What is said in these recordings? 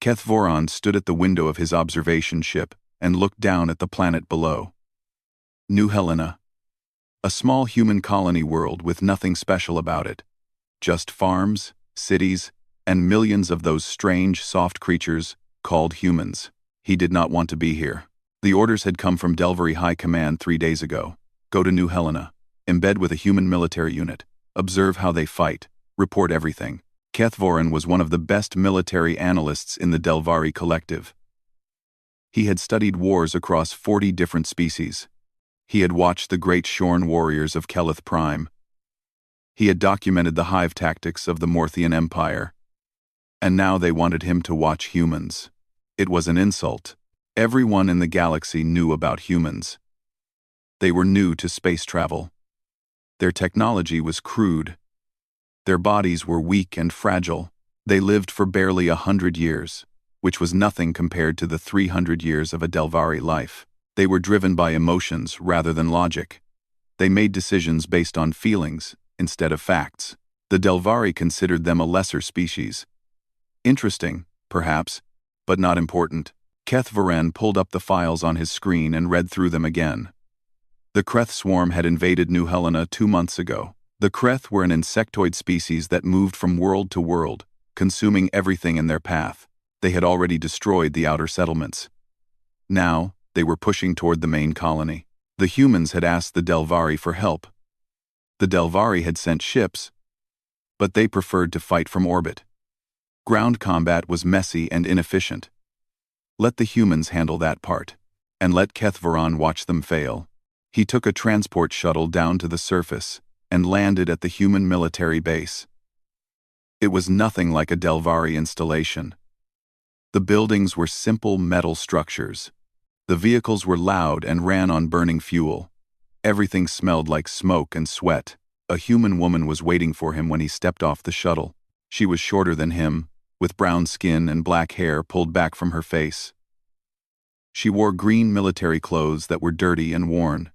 Keth Voron stood at the window of his observation ship and looked down at the planet below. New Helena. A small human colony world with nothing special about it. Just farms, cities, and millions of those strange, soft creatures called humans. He did not want to be here. The orders had come from Delvery High Command 3 days ago. Go to New Helena. Embed with a human military unit. Observe how they fight. Report everything. Keth Voron was one of the best military analysts in the Delvari Collective. He had studied wars across 40 different species. He had watched the great Shorn warriors of Kelith Prime. He had documented the hive tactics of the Morthian Empire. And now they wanted him to watch humans. It was an insult. Everyone in the galaxy knew about humans. They were new to space travel. Their technology was crude. Their bodies were weak and fragile. They lived for barely 100 years, which was nothing compared to the 300 years of a Delvari life. They were driven by emotions rather than logic. They made decisions based on feelings instead of facts. The Delvari considered them a lesser species. Interesting, perhaps, but not important. Keth Voron pulled up the files on his screen and read through them again. The Kreth swarm had invaded New Helena 2 months ago. The Kreth were an insectoid species that moved from world to world, consuming everything in their path. They had already destroyed the outer settlements. Now, they were pushing toward the main colony. The humans had asked the Delvari for help. The Delvari had sent ships, but they preferred to fight from orbit. Ground combat was messy and inefficient. Let the humans handle that part, and let Keth Voron watch them fail. He took a transport shuttle down to the surface and landed at the human military base. It was nothing like a Delvari installation. The buildings were simple metal structures. The vehicles were loud and ran on burning fuel. Everything smelled like smoke and sweat. A human woman was waiting for him when he stepped off the shuttle. She was shorter than him, with brown skin and black hair pulled back from her face. She wore green military clothes that were dirty and worn.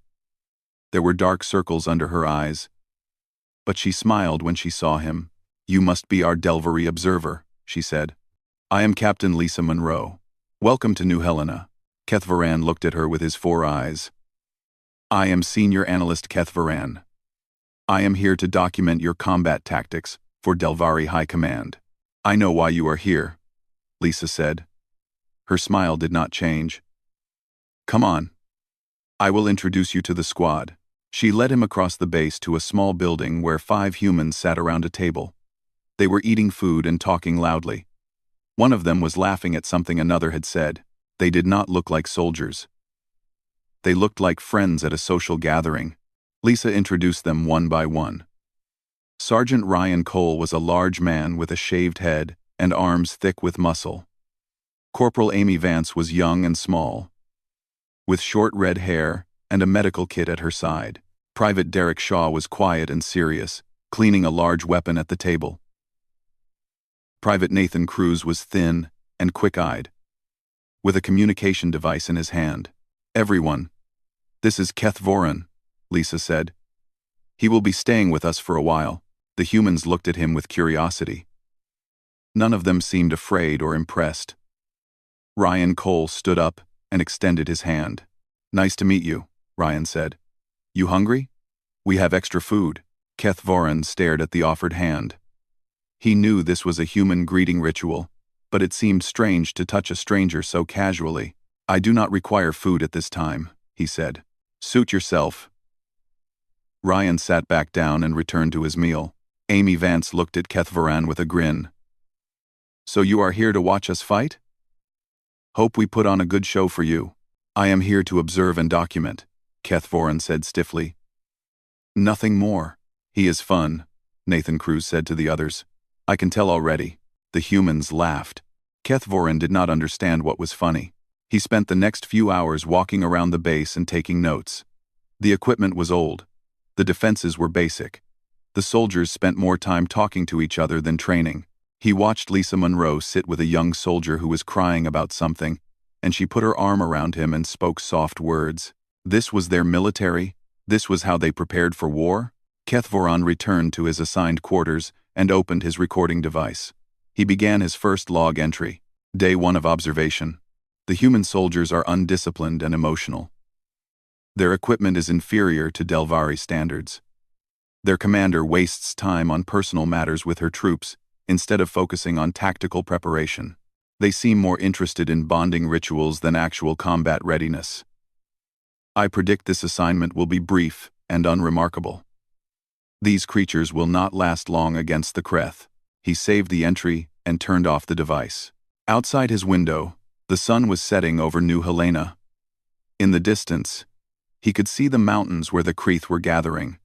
There were dark circles under her eyes, but she smiled when she saw him. "You must be our Delvery observer," she said. "I am Captain Lisa Monroe. Welcome to New Helena." Keth Voron looked at her with his 4 eyes. "I am Senior Analyst Keth Voron. I am here to document your combat tactics for Delvari High Command." "I know why you are here," Lisa said. Her smile did not change. "Come on. I will introduce you to the squad." She led him across the base to a small building where 5 humans sat around a table. They were eating food and talking loudly. One of them was laughing at something another had said. They did not look like soldiers. They looked like friends at a social gathering. Lisa introduced them one by one. Sergeant Ryan Cole was a large man with a shaved head and arms thick with muscle. Corporal Amy Vance was young and small, with short red hair and a medical kit at her side. Private Derek Shaw was quiet and serious, cleaning a large weapon at the table. Private Nathan Cruz was thin and quick-eyed, with a communication device in his hand. "Everyone, this is Keth Voron," Lisa said. "He will be staying with us for a while." The humans looked at him with curiosity. None of them seemed afraid or impressed. Ryan Cole stood up and extended his hand. "Nice to meet you," Ryan said. "You hungry? We have extra food." Keth Voron stared at the offered hand. He knew this was a human greeting ritual, but it seemed strange to touch a stranger so casually. "I do not require food at this time," he said. "Suit yourself." Ryan sat back down and returned to his meal. Amy Vance looked at Keth Voron with a grin. "So you are here to watch us fight? Hope we put on a good show for you." "I am here to observe and document," Keth Voron said stiffly. "Nothing more." "He is fun," Nathan Cruz said to the others. "I can tell already." The humans laughed. Keth Voron did not understand what was funny. He spent the next few hours walking around the base and taking notes. The equipment was old. The defenses were basic. The soldiers spent more time talking to each other than training. He watched Lisa Monroe sit with a young soldier who was crying about something, and she put her arm around him and spoke soft words. This was their military? This was how they prepared for war? Keth Voron returned to his assigned quarters and opened his recording device. He began his first log entry. Day 1 of observation. The human soldiers are undisciplined and emotional. Their equipment is inferior to Delvari standards. Their commander wastes time on personal matters with her troops instead of focusing on tactical preparation. They seem more interested in bonding rituals than actual combat readiness. I predict this assignment will be brief and unremarkable. These creatures will not last long against the Kreth. He saved the entry and turned off the device. Outside his window, the sun was setting over New Helena. In the distance, he could see the mountains where the Kreth were gathering.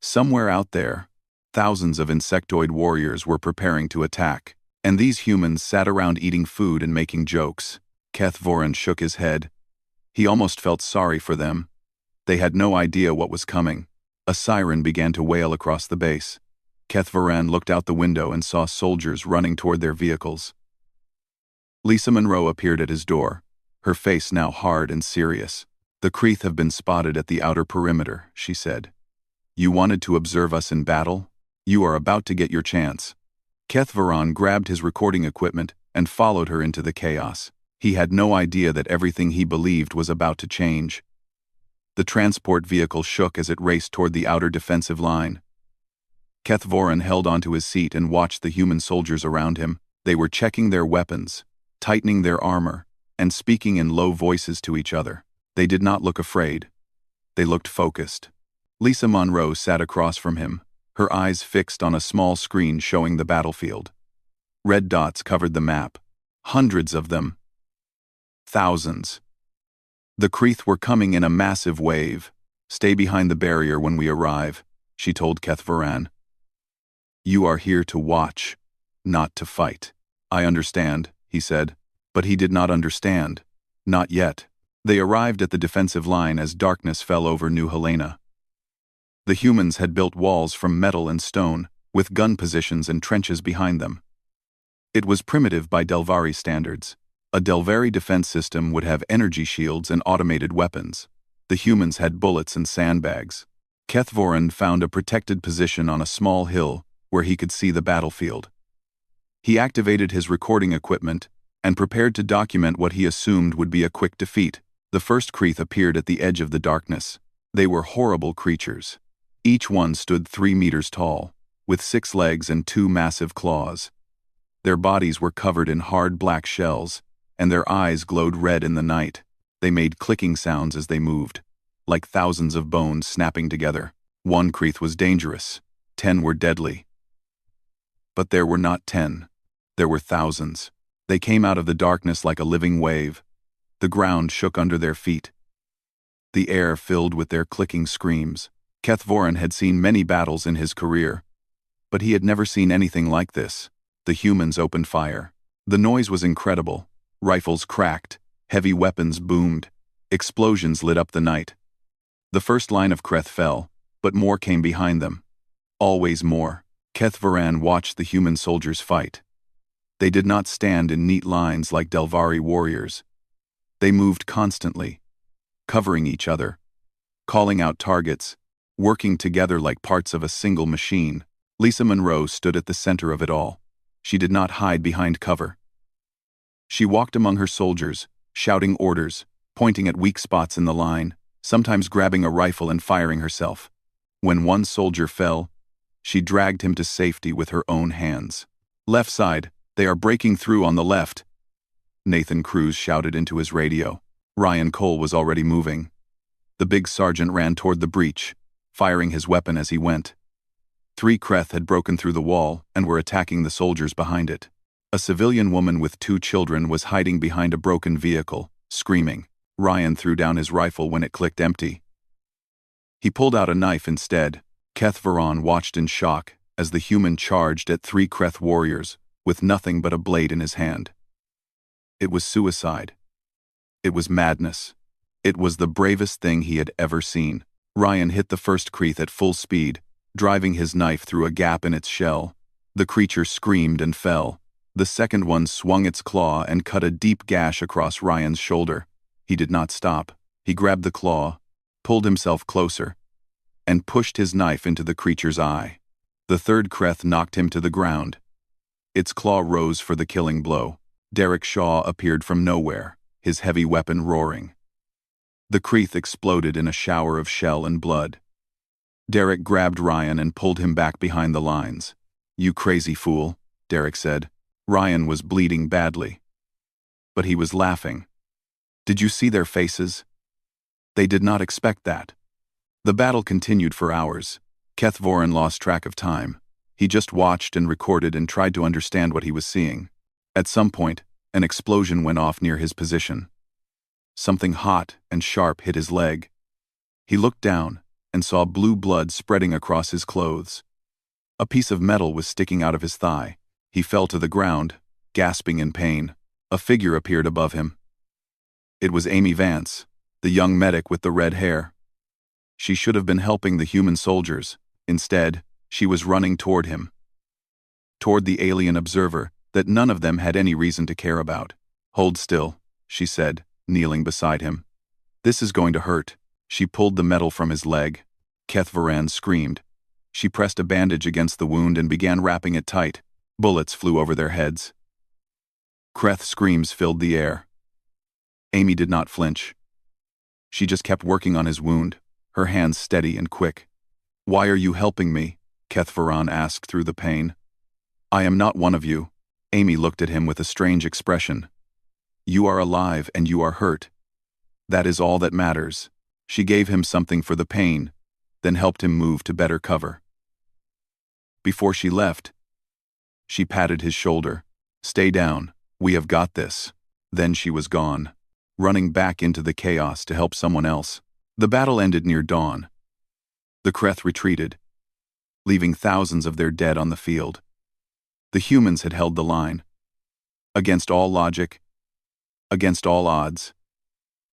Somewhere out there, thousands of insectoid warriors were preparing to attack, and these humans sat around eating food and making jokes. Keth Voran shook his head. He almost felt sorry for them. They had no idea what was coming. A siren began to wail across the base. Keth Voran looked out the window and saw soldiers running toward their vehicles. Lisa Monroe appeared at his door, her face now hard and serious. "The Kreth have been spotted at the outer perimeter," she said. "You wanted to observe us in battle? You are about to get your chance." Keth Voran grabbed his recording equipment and followed her into the chaos. He had no idea that everything he believed was about to change. The transport vehicle shook as it raced toward the outer defensive line. Keth Voran held onto his seat and watched the human soldiers around him. They were checking their weapons, tightening their armor, and speaking in low voices to each other. They did not look afraid. They looked focused. Lisa Monroe sat across from him, her eyes fixed on a small screen showing the battlefield. Red dots covered the map. Hundreds of them. Thousands. The Kreth were coming in a massive wave. "Stay behind the barrier when we arrive," she told Keth Voran. "You are here to watch, not to fight." "I understand," he said. But he did not understand. Not yet. They arrived at the defensive line as darkness fell over New Helena. The humans had built walls from metal and stone, with gun positions and trenches behind them. It was primitive by Delvari standards. A Delvari defense system would have energy shields and automated weapons. The humans had bullets and sandbags. Keth Voran found a protected position on a small hill where he could see the battlefield. He activated his recording equipment and prepared to document what he assumed would be a quick defeat. The first Kreth appeared at the edge of the darkness. They were horrible creatures. Each one stood 3 meters tall, with 6 legs and 2 massive claws. Their bodies were covered in hard black shells, and their eyes glowed red in the night. They made clicking sounds as they moved, like thousands of bones snapping together. One Kreth was dangerous. 10 were deadly. But there were not 10. There were thousands. They came out of the darkness like a living wave. The ground shook under their feet. The air filled with their clicking screams. Keth Voran had seen many battles in his career, but he had never seen anything like this. The humans opened fire. The noise was incredible. Rifles cracked, heavy weapons boomed, explosions lit up the night. The first line of Kreth fell, but more came behind them. Always more. Keth Voran watched the human soldiers fight. They did not stand in neat lines like Delvari warriors. They moved constantly, covering each other, calling out targets, working together like parts of a single machine. Lisa Monroe stood at the center of it all. She did not hide behind cover. She walked among her soldiers, shouting orders, pointing at weak spots in the line, sometimes grabbing a rifle and firing herself. When one soldier fell, she dragged him to safety with her own hands. "Left side, they are breaking through on the left," Nathan Cruz shouted into his radio. Ryan Cole was already moving. The big sergeant ran toward the breach, firing his weapon as he went. 3 Kreth had broken through the wall and were attacking the soldiers behind it. A civilian woman with 2 children was hiding behind a broken vehicle, screaming. Ryan threw down his rifle when it clicked empty. He pulled out a knife instead. Keth Voran watched in shock as the human charged at 3 Kreth warriors with nothing but a blade in his hand. It was suicide. It was madness. It was the bravest thing he had ever seen. Ryan hit the first Kreth at full speed, driving his knife through a gap in its shell. The creature screamed and fell. The second one swung its claw and cut a deep gash across Ryan's shoulder. He did not stop. He grabbed the claw, pulled himself closer, and pushed his knife into the creature's eye. The third Kreth knocked him to the ground. Its claw rose for the killing blow. Derek Shaw appeared from nowhere, his heavy weapon roaring. The Kreeth exploded in a shower of shell and blood. Derek grabbed Ryan and pulled him back behind the lines. "You crazy fool," Derek said. Ryan was bleeding badly. But he was laughing. Did you see their faces? They did not expect that. The battle continued for hours. Keth Voren lost track of time. He just watched and recorded and tried to understand what he was seeing. At some point, an explosion went off near his position. Something hot and sharp hit his leg. He looked down and saw blue blood spreading across his clothes. A piece of metal was sticking out of his thigh. He fell to the ground, gasping in pain. A figure appeared above him. It was Amy Vance, the young medic with the red hair. She should have been helping the human soldiers. Instead, she was running toward him. Toward the alien observer that none of them had any reason to care about. "Hold still," she said, kneeling beside him. "This is going to hurt." She pulled the metal from his leg. Keth Voren screamed. She pressed a bandage against the wound and began wrapping it tight. Bullets flew over their heads. Kreth's screams filled the air. Amy did not flinch. She just kept working on his wound, her hands steady and quick. "Why are you helping me?" Keth Voren asked through the pain. "I am not one of you." Amy looked at him with a strange expression. "You are alive and you are hurt. That is all that matters." She gave him something for the pain, then helped him move to better cover. Before she left, she patted his shoulder. "Stay down, we have got this." Then she was gone, running back into the chaos to help someone else. The battle ended near dawn. The Kreth retreated, leaving thousands of their dead on the field. The humans had held the line. Against all logic, against all odds,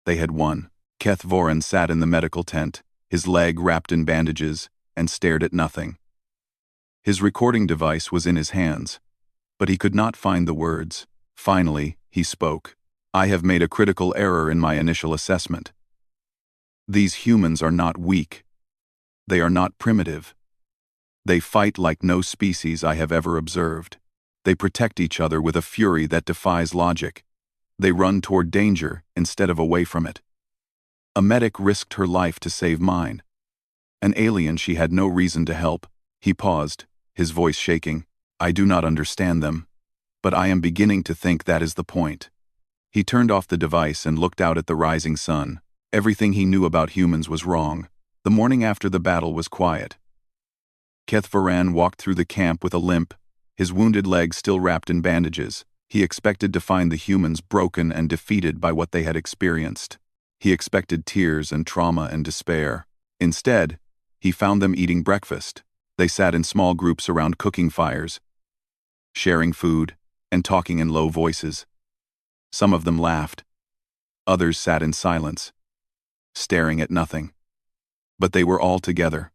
they had won. Keth Voren sat in the medical tent, his leg wrapped in bandages, and stared at nothing. His recording device was in his hands, but he could not find the words. Finally, he spoke. "I have made a critical error in my initial assessment. These humans are not weak. They are not primitive. They fight like no species I have ever observed. They protect each other with a fury that defies logic. They run toward danger instead of away from it. A medic risked her life to save mine. An alien she had no reason to help." He paused, his voice shaking. "I do not understand them, but I am beginning to think that is the point." He turned off the device and looked out at the rising sun. Everything he knew about humans was wrong. The morning after the battle was quiet. Keth Voren walked through the camp with a limp, his wounded leg still wrapped in bandages. He expected to find the humans broken and defeated by what they had experienced. He expected tears and trauma and despair. Instead, he found them eating breakfast. They sat in small groups around cooking fires, sharing food and talking in low voices. Some of them laughed. Others sat in silence, staring at nothing. But they were all together.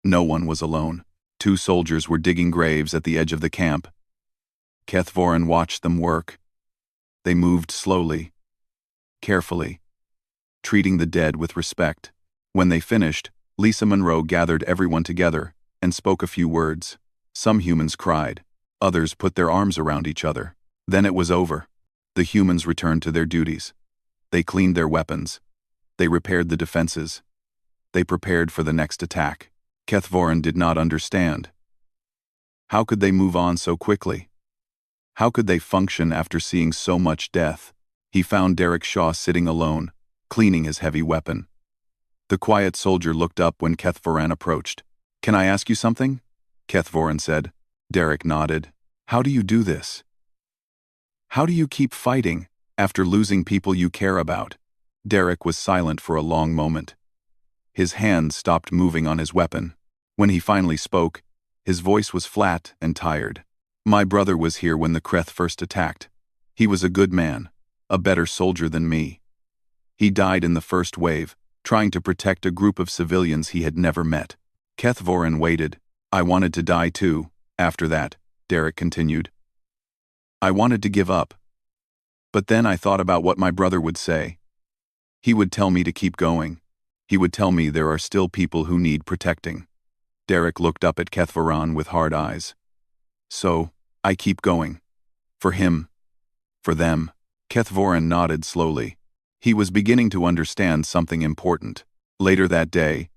No one was alone. 2 soldiers were digging graves at the edge of the camp. Keth Voren watched them work. They moved slowly, carefully, treating the dead with respect. When they finished, Lisa Monroe gathered everyone together and spoke a few words. Some humans cried. Others put their arms around each other. Then it was over. The humans returned to their duties. They cleaned their weapons. They repaired the defenses. They prepared for the next attack. Keth Voren did not understand. How could they move on so quickly? How could they function after seeing so much death? He found Derek Shaw sitting alone, cleaning his heavy weapon. The quiet soldier looked up when Keth Voren approached. "Can I ask you something?" Keth Voren said. Derek nodded. "How do you do this? How do you keep fighting after losing people you care about?" Derek was silent for a long moment. His hands stopped moving on his weapon. When he finally spoke, his voice was flat and tired. "My brother was here when the Kreth first attacked. He was a good man, a better soldier than me. He died in the first wave, trying to protect a group of civilians he had never met." Keth Voren waited. "I wanted to die too, after that," Derek continued. "I wanted to give up. But then I thought about what my brother would say. He would tell me to keep going. He would tell me there are still people who need protecting." Derek looked up at Keth Voren with hard eyes. "So, I keep going. For him. For them. Kethvorin nodded slowly. He was beginning to understand something important. Later that day,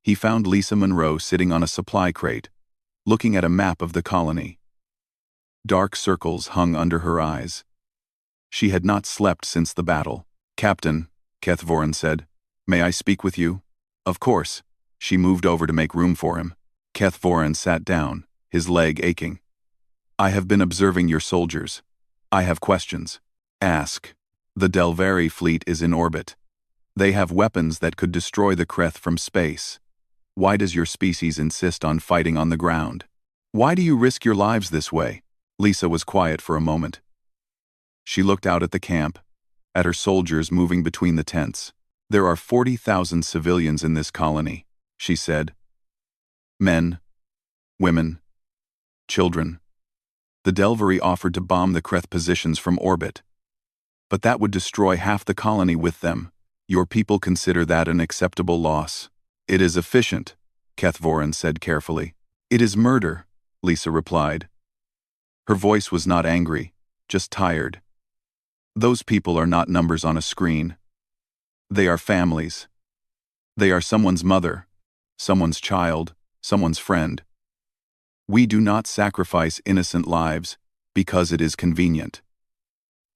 he found Lisa Monroe sitting on a supply crate, looking at a map of the colony. Dark circles hung under her eyes. She had not slept since the battle. "Captain," Kethvorin said, "may I speak with you?" "Of course." She moved over to make room for him. Kethvorin sat down, his leg aching. "I have been observing your soldiers. I have questions." "Ask." "The Delvari fleet is in orbit. They have weapons that could destroy the Kreth from space. Why does your species insist on fighting on the ground? Why do you risk your lives this way?" Lisa was quiet for a moment. She looked out at the camp, at her soldiers moving between the tents. "There are 40,000 civilians in this colony," she said. "Men, women, children. The Delvari offered to bomb the Kreth positions from orbit. But that would destroy half the colony with them. Your people consider that an acceptable loss." "It is efficient," Kethvorin said carefully. "It is murder," Lisa replied. Her voice was not angry, just tired. "Those people are not numbers on a screen. They are families. They are someone's mother, someone's child, someone's friend. We do not sacrifice innocent lives because it is convenient."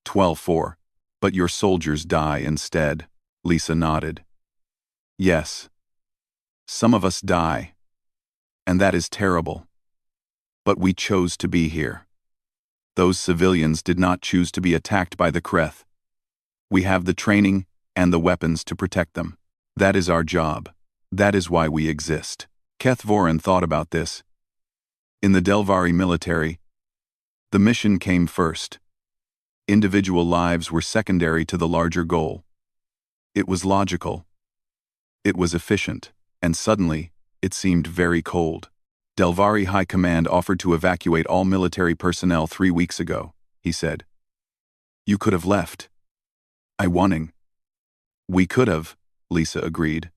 12-4. "But your soldiers die instead," Lisa nodded. "Yes. Some of us die. And that is terrible. But we chose to be here. Those civilians did not choose to be attacked by the Kreth. We have the training and the weapons to protect them. That is our job. That is why we exist." Kethvorin thought about this. In the Delvari military, the mission came first. Individual lives were secondary to the larger goal. It was logical. It was efficient, and suddenly, it seemed very cold. "Delvari High Command offered to evacuate all military personnel 3 weeks ago," he said. "You could have left." "I wanting." "We could have," Lisa agreed.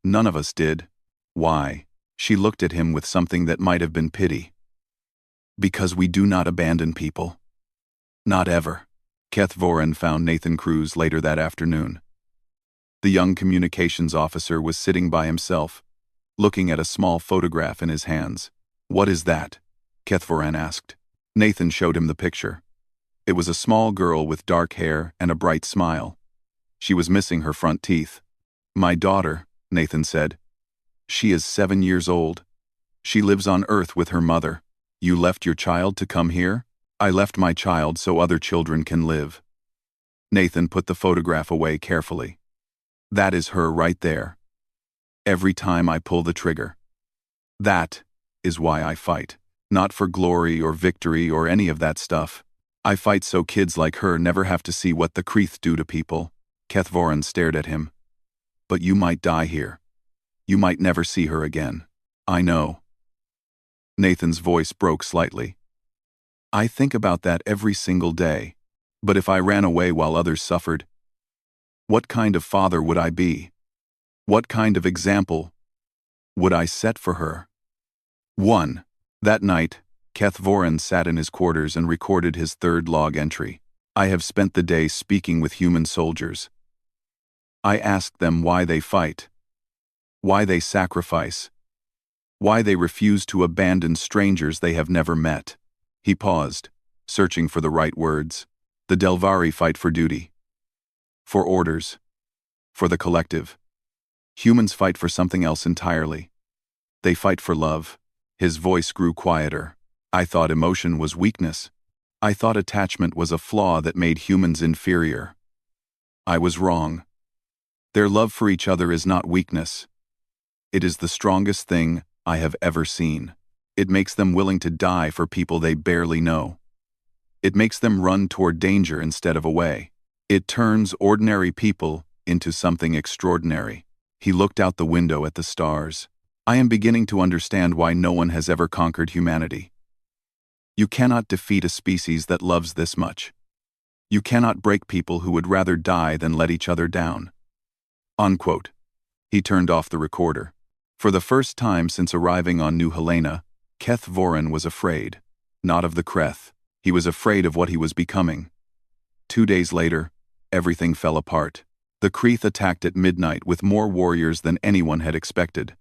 "None of us did." "Why?" She looked at him with something that might have been pity. "Because we do not abandon people. Not ever." Kethvorin found Nathan Cruz later that afternoon. The young communications officer was sitting by himself, looking at a small photograph in his hands. "What is that?" Kethvorin asked. Nathan showed him the picture. It was a small girl with dark hair and a bright smile. She was missing her front teeth. "My daughter," Nathan said. "She is 7 years old. She lives on Earth with her mother." "You left your child to come here?" "I left my child so other children can live." Nathan put the photograph away carefully. "That is her right there. Every time I pull the trigger. That is why I fight. Not for glory or victory or any of that stuff. I fight so kids like her never have to see what the Kreth do to people." Kethvorin stared at him. "But you might die here. You might never see her again." "I know." Nathan's voice broke slightly. "I think about that every single day. But if I ran away while others suffered, what kind of father would I be? What kind of example would I set for her?" 1. That night, Kethvorin sat in his quarters and recorded his 3rd log entry. "I have spent the day speaking with human soldiers. I asked them why they fight, why they sacrifice, why they refuse to abandon strangers they have never met." He paused, searching for the right words. "The Delvari fight for duty, for orders, for the collective. Humans fight for something else entirely. They fight for love." His voice grew quieter. "I thought emotion was weakness. I thought attachment was a flaw that made humans inferior. I was wrong. Their love for each other is not weakness. It is the strongest thing I have ever seen. It makes them willing to die for people they barely know. It makes them run toward danger instead of away. It turns ordinary people into something extraordinary." He looked out the window at the stars. "I am beginning to understand why no one has ever conquered humanity. You cannot defeat a species that loves this much. You cannot break people who would rather die than let each other down." Unquote. He turned off the recorder. For the first time since arriving on New Helena, Kethvorin was afraid. Not of the Kreth. He was afraid of what he was becoming. 2 days later, everything fell apart. The Kreeth attacked at midnight with more warriors than anyone had expected.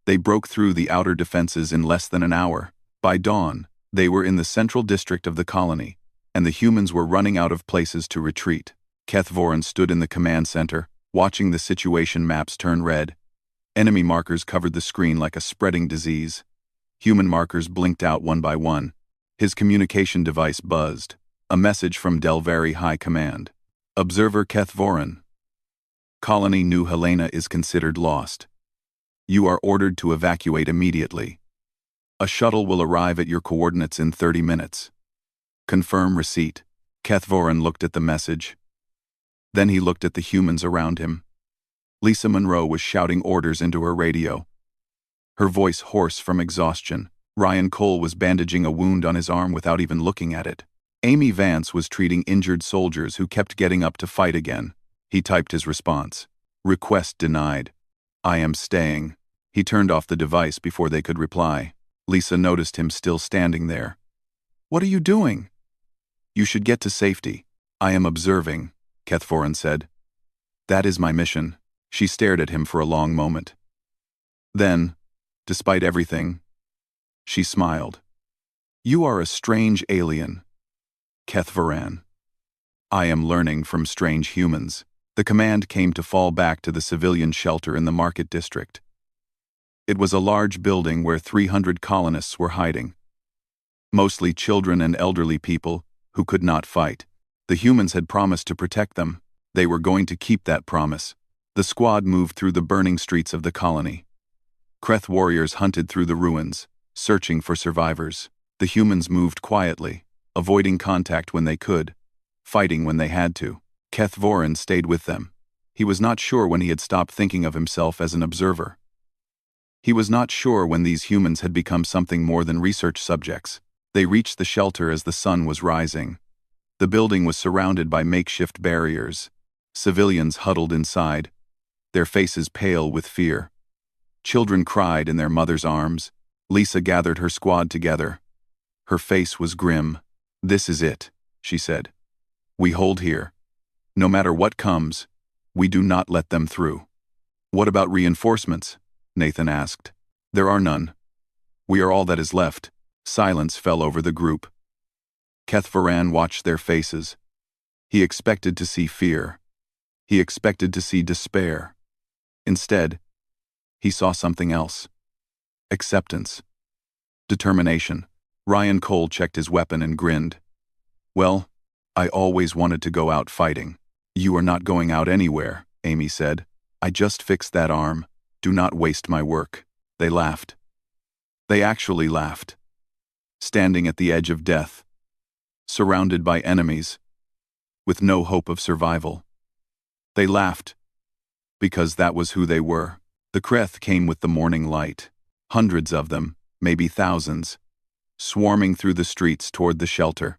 They broke through the outer defenses in less than an hour. By dawn, they were in the central district of the colony, and the humans were running out of places to retreat. Kethvorin stood in the command center, watching the situation maps turn red. Enemy markers covered the screen like a spreading disease. Human markers blinked out one by one. His communication device buzzed. A message from Delvari High Command. Observer Kethvorin. Colony New Helena is considered lost. You are ordered to evacuate immediately. A shuttle will arrive at your coordinates in 30 minutes. Confirm receipt. Kethvorin looked at the message. Then he looked at the humans around him. Lisa Monroe was shouting orders into her radio, her voice hoarse from exhaustion. Ryan Cole was bandaging a wound on his arm without even looking at it. Amy Vance was treating injured soldiers who kept getting up to fight again. He typed his response. Request denied. I am staying. He turned off the device before they could reply. Lisa noticed him still standing there. What are you doing? You should get to safety. I am observing, Kethvorin said. That is my mission. She stared at him for a long moment. Then, despite everything, she smiled. You are a strange alien, Kethvorin. I am learning from strange humans. The command came to fall back to the civilian shelter in the market district. It was a large building where 300 colonists were hiding. Mostly children and elderly people who could not fight. The humans had promised to protect them. They were going to keep that promise. The squad moved through the burning streets of the colony. Kreeth warriors hunted through the ruins, searching for survivors. The humans moved quietly, avoiding contact when they could, fighting when they had to. Kethvorin stayed with them. He was not sure when he had stopped thinking of himself as an observer. He was not sure when these humans had become something more than research subjects. They reached the shelter as the sun was rising. The building was surrounded by makeshift barriers. Civilians huddled inside, their faces pale with fear. Children cried in their mother's arms. Lisa gathered her squad together. Her face was grim. This is it, she said. We hold here. No matter what comes, we do not let them through. What about reinforcements? Nathan asked. There are none. We are all that is left. Silence fell over the group. Kethvorin watched their faces. He expected to see fear. He expected to see despair. Instead, he saw something else. Acceptance. Determination. Ryan Cole checked his weapon and grinned. Well, I always wanted to go out fighting. You are not going out anywhere, Amy said. I just fixed that arm. Do not waste my work. They laughed. They actually laughed. Standing at the edge of death. Surrounded by enemies. With no hope of survival. They laughed. Because that was who they were. The Kreeth came with the morning light. Hundreds of them, maybe thousands. Swarming through the streets toward the shelter.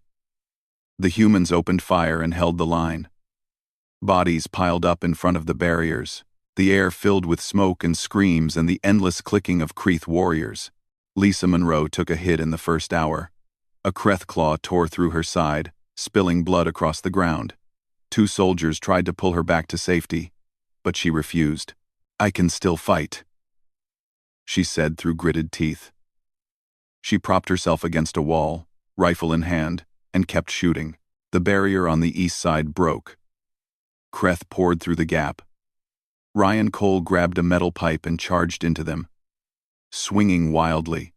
The humans opened fire and held the line. Bodies piled up in front of the barriers, the air filled with smoke and screams and the endless clicking of Kreeth warriors. Lisa Monroe took a hit in the first hour. A Kreeth claw tore through her side, spilling blood across the ground. 2 soldiers tried to pull her back to safety, but she refused. I can still fight, she said through gritted teeth. She propped herself against a wall, rifle in hand, and kept shooting. The barrier on the east side broke. Kreeth poured through the gap. Ryan Cole grabbed a metal pipe and charged into them, swinging wildly,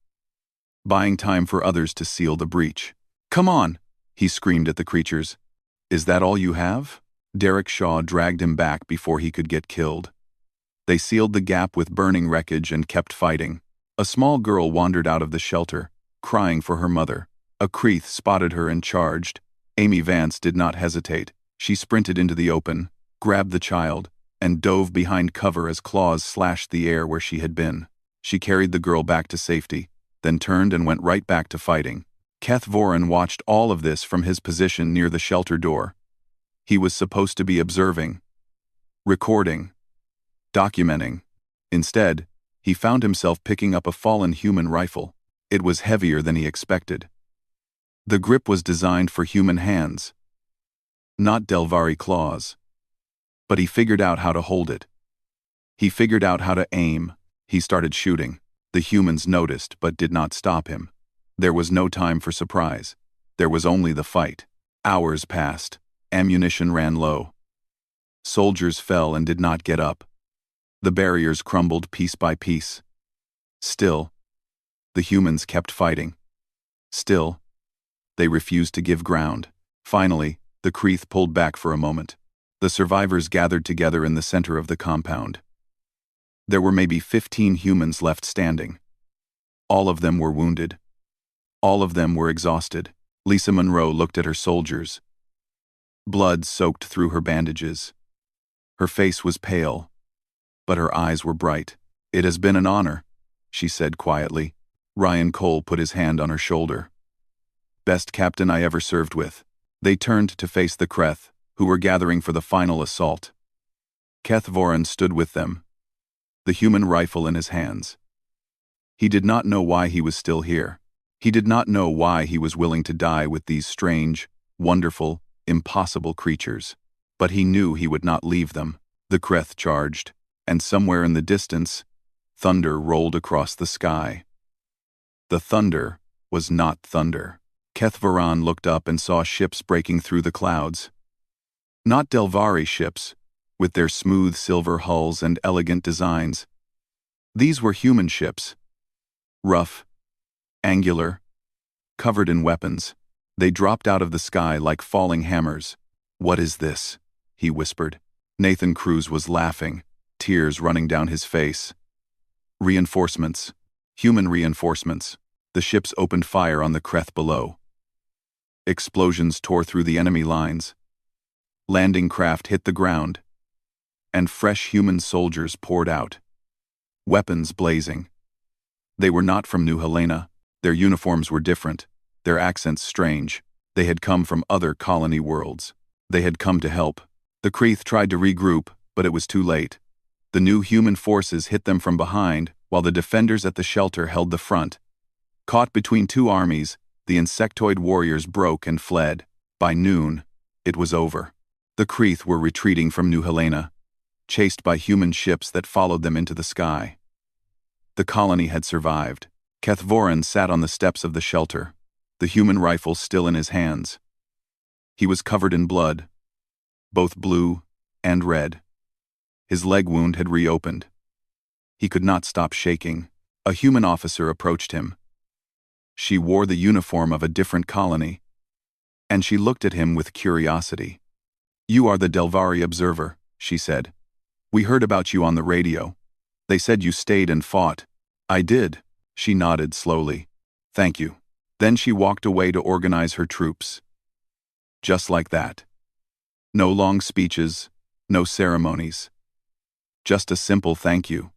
buying time for others to seal the breach. Come on, he screamed at the creatures. Is that all you have? Derek Shaw dragged him back before he could get killed. They sealed the gap with burning wreckage and kept fighting. A small girl wandered out of the shelter, crying for her mother. A Kreeth spotted her and charged. Amy Vance did not hesitate. She sprinted into the open, grabbed the child, and dove behind cover as claws slashed the air where she had been. She carried the girl back to safety, then turned and went right back to fighting. Kethvorin watched all of this from his position near the shelter door. He was supposed to be observing, recording, documenting. Instead, he found himself picking up a fallen human rifle. It was heavier than he expected. The grip was designed for human hands. Not Delvari claws. But he figured out how to hold it. He figured out how to aim. He started shooting. The humans noticed but did not stop him. There was no time for surprise. There was only the fight. Hours passed. Ammunition ran low. Soldiers fell and did not get up. The barriers crumbled piece by piece. Still, the humans kept fighting. Still, they refused to give ground. Finally, the Kreeth pulled back for a moment. The survivors gathered together in the center of the compound. There were maybe 15 humans left standing. All of them were wounded. All of them were exhausted. Lisa Monroe looked at her soldiers. Blood soaked through her bandages. Her face was pale, but her eyes were bright. "It has been an honor," she said quietly. Ryan Cole put his hand on her shoulder. "Best captain I ever served with." They turned to face the Kreeth, who were gathering for the final assault. Keth Voran stood with them, the human rifle in his hands. He did not know why he was still here. He did not know why he was willing to die with these strange, wonderful, impossible creatures. But he knew he would not leave them. The Kreeth charged, and somewhere in the distance, thunder rolled across the sky. The thunder was not thunder. Keth Voran looked up and saw ships breaking through the clouds. Not Delvari ships, with their smooth silver hulls and elegant designs. These were human ships. Rough, angular, covered in weapons. They dropped out of the sky like falling hammers. "What is this?" he whispered. Nathan Cruz was laughing, tears running down his face. "Reinforcements. Human reinforcements." The ships opened fire on the Kreeth below. Explosions tore through the enemy lines. Landing craft hit the ground, and fresh human soldiers poured out, weapons blazing. They were not from New Helena. Their uniforms were different, their accents strange. They had come from other colony worlds. They had come to help. The Kreeth tried to regroup, but it was too late. The new human forces hit them from behind, while the defenders at the shelter held the front. Caught between two armies, the insectoid warriors broke and fled. By noon, it was over. The Kreeth were retreating from New Helena, chased by human ships that followed them into the sky. The colony had survived. Keth Voran sat on the steps of the shelter, the human rifle still in his hands. He was covered in blood, both blue and red. His leg wound had reopened. He could not stop shaking. A human officer approached him. She wore the uniform of a different colony, and she looked at him with curiosity. "You are the Delvari observer," she said. "We heard about you on the radio. They said you stayed and fought." "I did," she nodded slowly. "Thank you." Then she walked away to organize her troops. Just like that. No long speeches, no ceremonies. Just a simple thank you.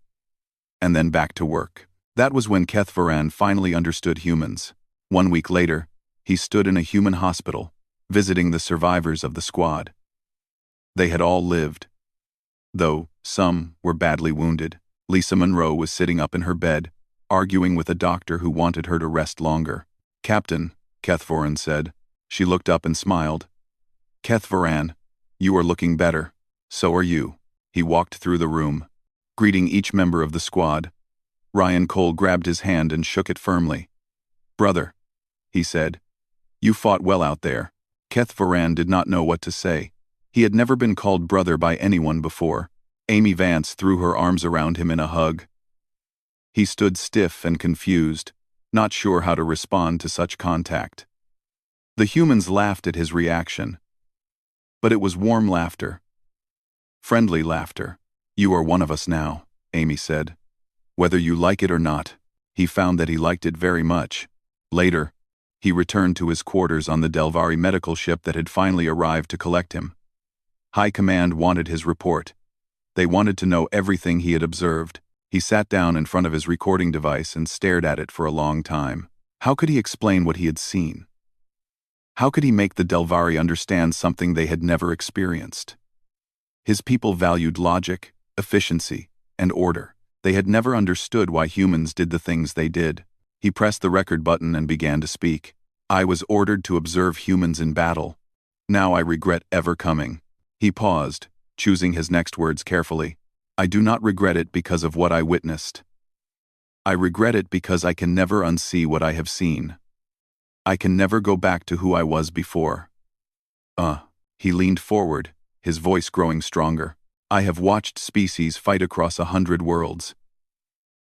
And then back to work. That was when Keth Voran finally understood humans. 1 week later, he stood in a human hospital, visiting the survivors of the squad. They had all lived, though some were badly wounded. Lisa Monroe was sitting up in her bed, arguing with a doctor who wanted her to rest longer. "Captain," Keth Voran said. She looked up and smiled. "Keth Voran, you are looking better. So are you." He walked through the room, greeting each member of the squad. Ryan Cole grabbed his hand and shook it firmly. "Brother," he said, "you fought well out there." Keth Voran did not know what to say. He had never been called brother by anyone before. Amy Vance threw her arms around him in a hug. He stood stiff and confused, not sure how to respond to such contact. The humans laughed at his reaction. But it was warm laughter. Friendly laughter. "You are one of us now," Amy said. "Whether you like it or not." He found that he liked it very much. Later, he returned to his quarters on the Delvari medical ship that had finally arrived to collect him. High Command wanted his report. They wanted to know everything he had observed. He sat down in front of his recording device and stared at it for a long time. How could he explain what he had seen? How could he make the Delvari understand something they had never experienced? His people valued logic, efficiency, and order. They had never understood why humans did the things they did. He pressed the record button and began to speak. "I was ordered to observe humans in battle. Now I regret ever coming." He paused, choosing his next words carefully. "I do not regret it because of what I witnessed. I regret it because I can never unsee what I have seen. I can never go back to who I was before." He leaned forward, his voice growing stronger. "I have watched species fight across 100 worlds.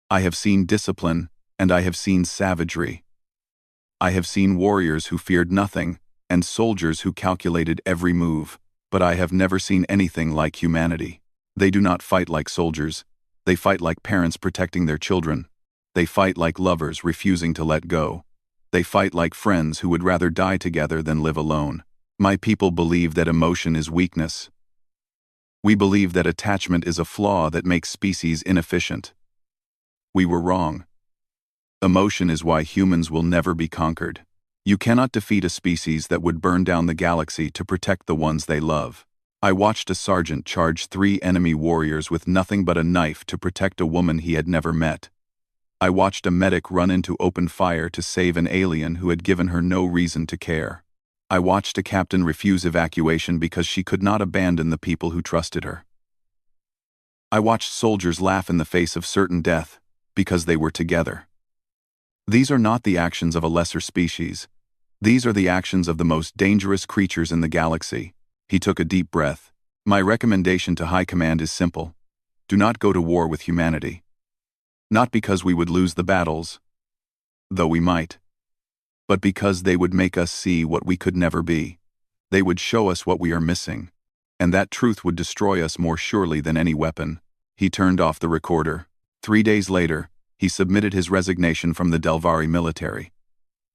I have seen discipline, and I have seen savagery. I have seen warriors who feared nothing, and soldiers who calculated every move, but I have never seen anything like humanity. They do not fight like soldiers. They fight like parents protecting their children. They fight like lovers refusing to let go. They fight like friends who would rather die together than live alone. My people believe that emotion is weakness. We believe that attachment is a flaw that makes species inefficient. We were wrong. Emotion is why humans will never be conquered. You cannot defeat a species that would burn down the galaxy to protect the ones they love. I watched a sergeant charge 3 enemy warriors with nothing but a knife to protect a woman he had never met. I watched a medic run into open fire to save an alien who had given her no reason to care. I watched a captain refuse evacuation because she could not abandon the people who trusted her. I watched soldiers laugh in the face of certain death because they were together. These are not the actions of a lesser species. These are the actions of the most dangerous creatures in the galaxy." He took a deep breath. "My recommendation to High Command is simple. Do not go to war with humanity. Not because we would lose the battles, though we might, but because they would make us see what we could never be. They would show us what we are missing, and that truth would destroy us more surely than any weapon." He turned off the recorder. 3 days later, he submitted his resignation from the Delvari military.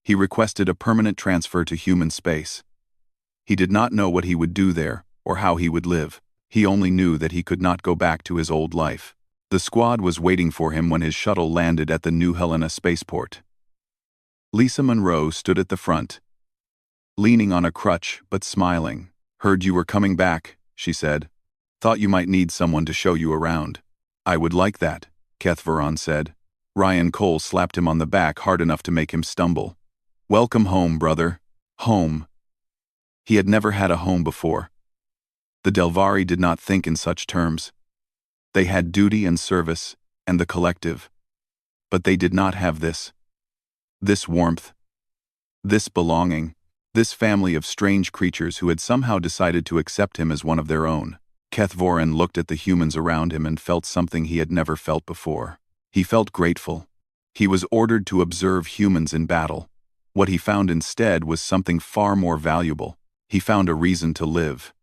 He requested a permanent transfer to human space. He did not know what he would do there, or how he would live. He only knew that he could not go back to his old life. The squad was waiting for him when his shuttle landed at the New Helena spaceport. Lisa Monroe stood at the front, leaning on a crutch but smiling. "Heard you were coming back," she said. "Thought you might need someone to show you around." "I would like that," Keth Varon said. Ryan Cole slapped him on the back hard enough to make him stumble. "Welcome home, brother. Home." He had never had a home before. The Delvari did not think in such terms. They had duty and service, and the collective. But they did not have this. This warmth. This belonging. This family of strange creatures who had somehow decided to accept him as one of their own. Keth Voran looked at the humans around him and felt something he had never felt before. He felt grateful. He was ordered to observe humans in battle. What he found instead was something far more valuable. He found a reason to live.